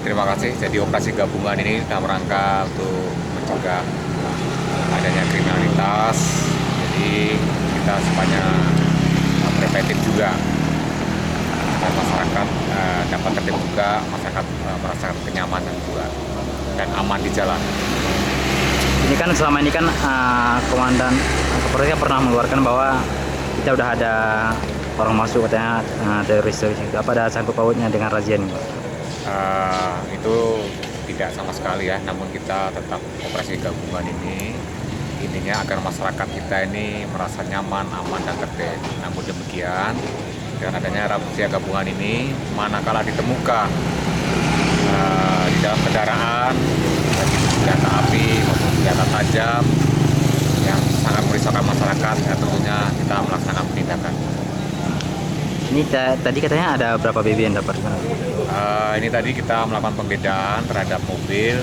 Terima kasih. Jadi operasi gabungan ini dalam rangka untuk mencegah adanya kriminalitas. Jadi kita semuanya preventif juga agar masyarakat dapat tertib juga, masyarakat merasakan kenyamanan juga dan aman di jalan. Ini kan selama ini kan Komandan Kapolri pernah mengeluarkan bahwa kita udah ada orang masuk katanya teroris itu. Apa ada sangkut pautnya dengan razia ini, Pak? Itu tidak sama sekali ya, namun kita tetap operasi gabungan ini intinya agar masyarakat kita ini merasa nyaman, aman dan tertib. Namun demikian, dengan adanya razia gabungan ini, manakala ditemukan di dalam kendaraan baik itu senjata api maupun senjata tajam yang sangat merisaukan masyarakat, ya tentunya kita melaksanakan penindakan. Ini tadi katanya ada berapa BB yang dapat? Ini tadi kita melakukan penggeledahan terhadap mobil,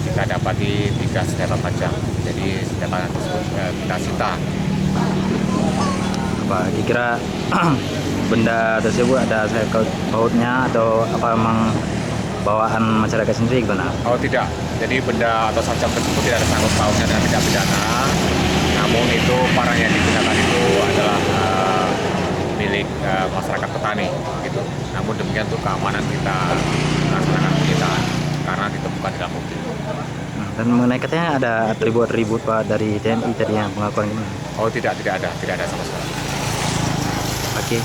kita dapati 3 senjata tajam. Jadi senjata tersebut kita sita. Apa dikira benda tersebut ada sangkut pautnya atau apa memang bawaan masyarakat sendiri gimana? Oh tidak, jadi benda atau sajam tersebut tidak ada sangkut pautnya dengan tindak pidana. Namun itu barang yang digunakan itu adalah milik masyarakat petani gitu. Namun demikian untuk keamanan kita melaksanakan penyitaan karena ditemukan di dalam mobil. Dan mengenai katanya ada atribut-atribut Pak dari TNI tadi yang pengakuan ini. Oh tidak ada sama sekali. Oke.